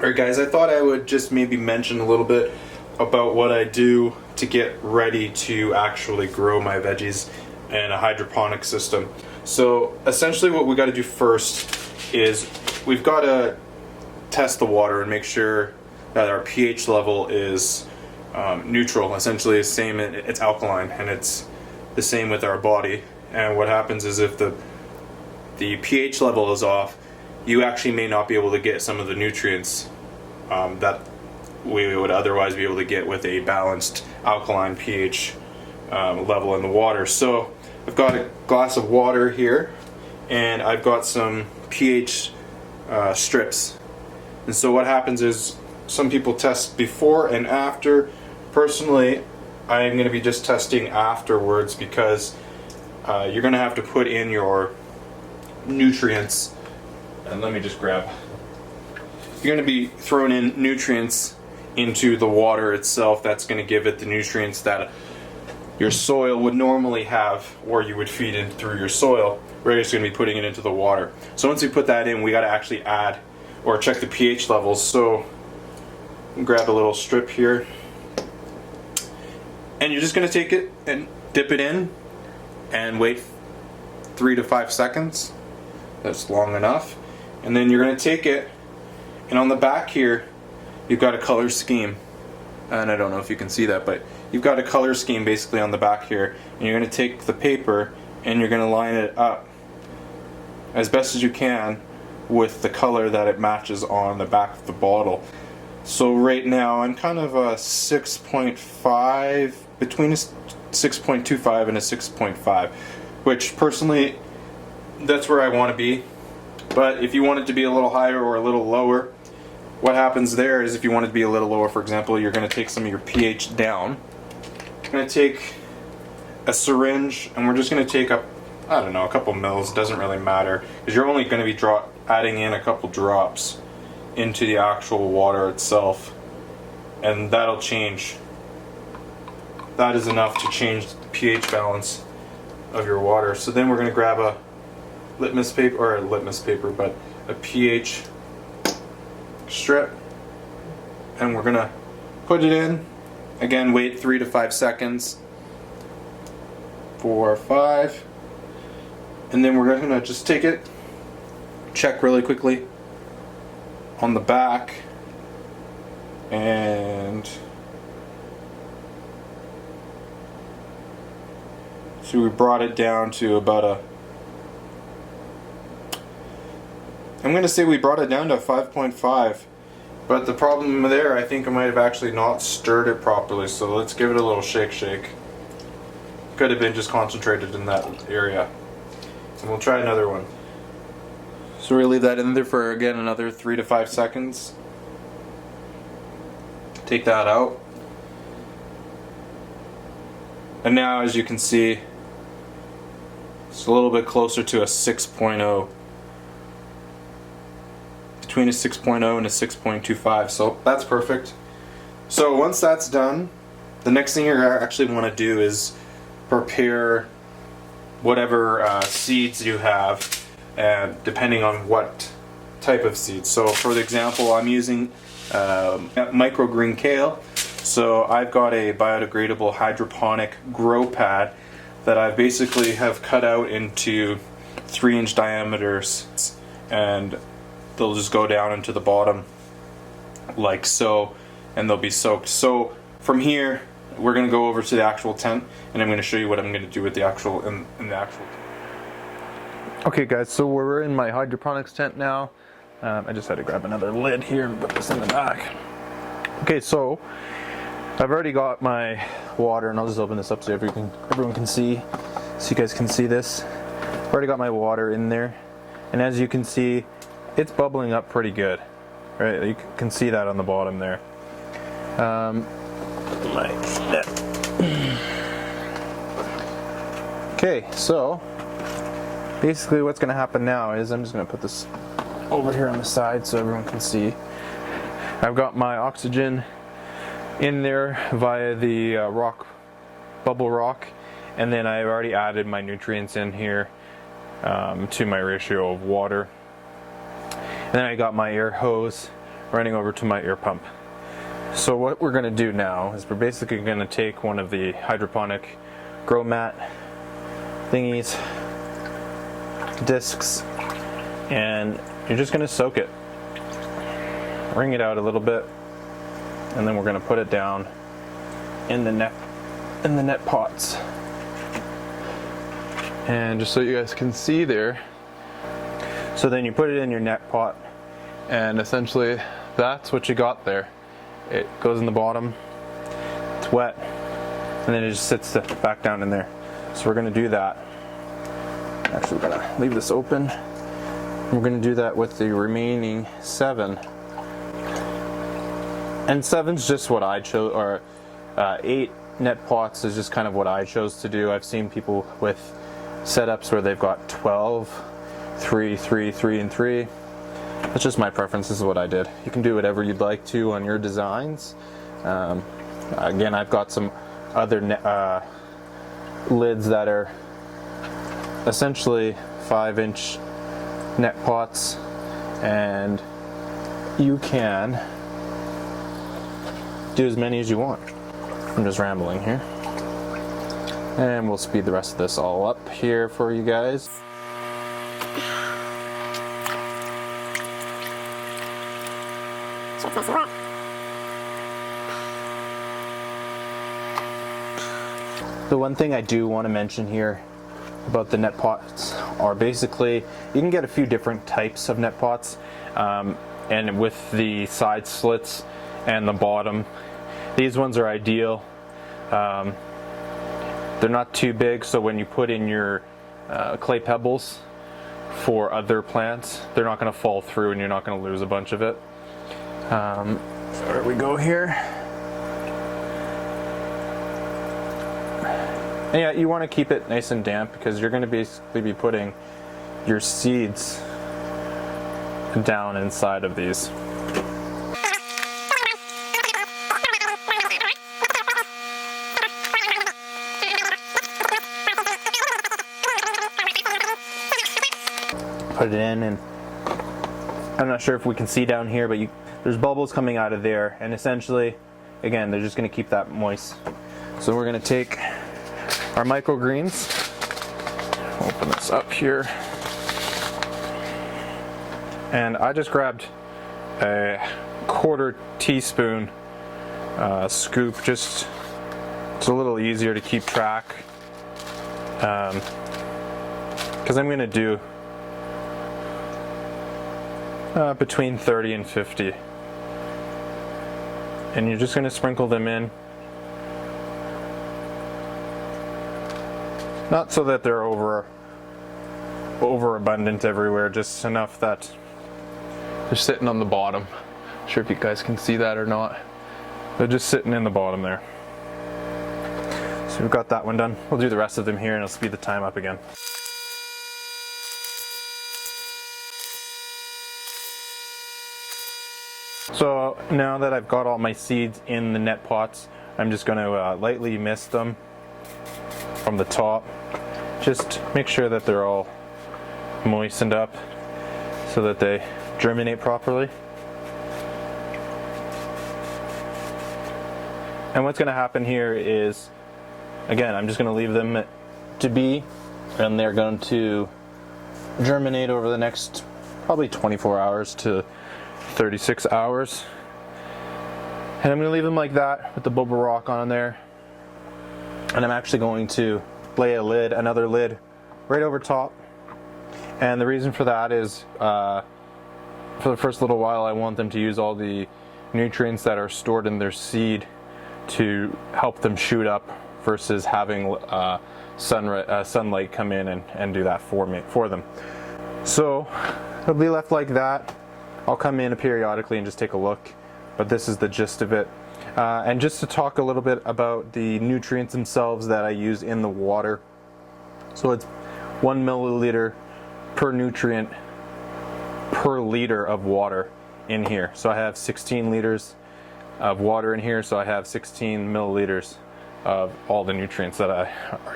Alright guys, I thought I would just maybe mention a little bit about what I do to get ready to actually grow my veggies in a hydroponic system. So essentially what we got to do first is we've got to test the water and make sure that our pH level is neutral. Essentially the same, it's alkaline, and it's the same with our body. And what happens is if the pH level is off, you actually may not be able to get some of the nutrients that we would otherwise be able to get with a balanced alkaline pH level in the water. So I've got a glass of water here, and I've got some pH strips. And so what happens is some people test before and after. Personally, I'm going to be just testing afterwards because you're going to have to put in your nutrients. And let me just grab. You're going to be throwing in nutrients into the water itself. That's going to give it the nutrients that your soil would normally have, or you would feed in through your soil. We're just going to be putting it into the water. So once we put that in, we got to actually add or check the pH levels. So grab a little strip here, and you're just going to take it and dip it in and wait 3 to 5 seconds. That's long enough. And then you're going to take it, and on the back here you've got a color scheme, and I don't know if you can see that, but you've got a color scheme basically on the back here, and you're going to take the paper and you're going to line it up as best as you can with the color that it matches on the back of the bottle. So right now I'm kind of a 6.5, between a 6.25 and a 6.5, which personally that's where I want to be. But if you want it to be a little higher or a little lower, what happens there is if you want it to be a little lower, for example, you're going to take some of your pH down. You're going to take a syringe, and we're just going to take up, I don't know, a couple mils. Doesn't really matter, because you're only going to be adding in a couple drops into the actual water itself, and that'll change. That is enough to change the pH balance of your water. So then we're going to grab a litmus paper, but a pH strip, and we're going to put it in. Again, wait 3 to 5 seconds. 4, 5. And then we're going to just take it, check really quickly on the back, and so we brought it down to about I'm going to say we brought it down to 5.5, but the problem there, I think I might have actually not stirred it properly, so let's give it a little shake. Could have been just concentrated in that area. And we'll try another one. So we leave that in there for, again, another 3 to 5 seconds. Take that out. And now, as you can see, it's a little bit closer to a 6.0. Between a 6.0 and a 6.25, so that's perfect. So once that's done, the next thing you're actually want to do is prepare whatever seeds you have, and depending on what type of seeds. So for example, I'm using microgreen kale. So I've got a biodegradable hydroponic grow pad that I basically have cut out into 3-inch diameters, and they'll just go down into the bottom like so, and they'll be soaked. So from here we're going to go over to the actual tent, and I'm going to show you what I'm going to do with the actual in the actual tent. Okay guys, so we're in my hydroponics tent now. I just had to grab another lid here and put this in the back. Okay, so I've already got my water, and I'll just open this up so everyone can see, so you guys can see this. I've already got my water in there, and as you can see, it's bubbling up pretty good, right? You can see that on the bottom there. Okay, so basically what's going to happen now is I'm just going to put this over here on the side so everyone can see. I've got my oxygen in there via the bubble rock, and then I've already added my nutrients in here to my ratio of water. And then I got my air hose running over to my air pump. So what we're going to do now is we're basically going to take one of the hydroponic grow mat thingies, discs, and you're just going to soak it. Wring it out a little bit, and then we're going to put it down in the net pots. And just so you guys can see there, so then you put it in your net pot, and essentially that's what you got there. It goes in the bottom, it's wet, and then it just sits back down in there. So we're going to do that. Actually, we're going to leave this open. We're going to do that with the remaining 7. And 7's just what I chose, or 8 net pots is just kind of what I chose to do. I've seen people with setups where they've got 12, 3, 3, 3, and 3. That's just my preference. This is what I did. You can do whatever you'd like to on your designs. Again, I've got some other lids that are essentially 5-inch net pots, and you can do as many as you want. I'm just rambling here. And we'll speed the rest of this all up here for you guys. The one thing I do want to mention here about the net pots are basically you can get a few different types of net pots, and with the side slits and the bottom, these ones are ideal. They're not too big, so when you put in your clay pebbles for other plants, they're not going to fall through and you're not going to lose a bunch of it. There we go here. And yeah, you want to keep it nice and damp because you're going to basically be putting your seeds down inside of these. Put it in, and I'm not sure if we can see down here, but there's bubbles coming out of there, and essentially, again, they're just going to keep that moist. So we're going to take our microgreens, open this up here, and I just grabbed a 1/4 teaspoon scoop, just it's a little easier to keep track, because I'm going to do between 30 and 50, and you're just going to sprinkle them in, not so that they're overabundant everywhere, just enough that they're sitting on the bottom. Not sure if you guys can see that or not. They're just sitting in the bottom there. So we've got that one done. We'll do the rest of them here, and I'll speed the time up again. So now that I've got all my seeds in the net pots, I'm just going to lightly mist them from the top. Just make sure that they're all moistened up so that they germinate properly. And what's going to happen here is, again, I'm just going to leave them to be, and they're going to germinate over the next probably 24 hours to 36 hours. And I'm going to leave them like that with the boba rock on there. And I'm actually going to lay another lid right over top. And the reason for that is for the first little while I want them to use all the nutrients that are stored in their seed to help them shoot up versus having sunlight come in and do that for them. So it'll be left like that. I'll come in periodically and just take a look, but this is the gist of it. And just to talk a little bit about the nutrients themselves that I use in the water. So it's 1 milliliter per nutrient per liter of water in here. So I have 16 liters of water in here, so I have 16 milliliters of all the nutrients that are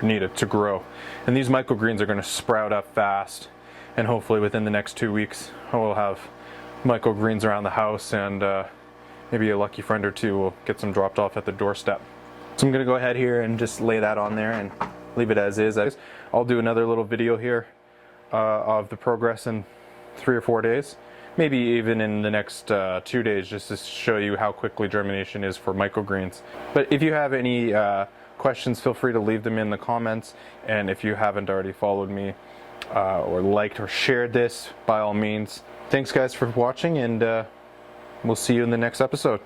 needed to grow. And these microgreens are going to sprout up fast, and hopefully within the next 2 weeks I will have microgreens around the house, and maybe a lucky friend or two will get some dropped off at the doorstep. So I'm going to go ahead here and just lay that on there and leave it as is. I'll do another little video here of the progress in 3 or 4 days, maybe even in the next 2 days, just to show you how quickly germination is for microgreens. But if you have any questions, feel free to leave them in the comments, and if you haven't already followed me or liked or shared this, by all means. Thanks guys for watching, and we'll see you in the next episode.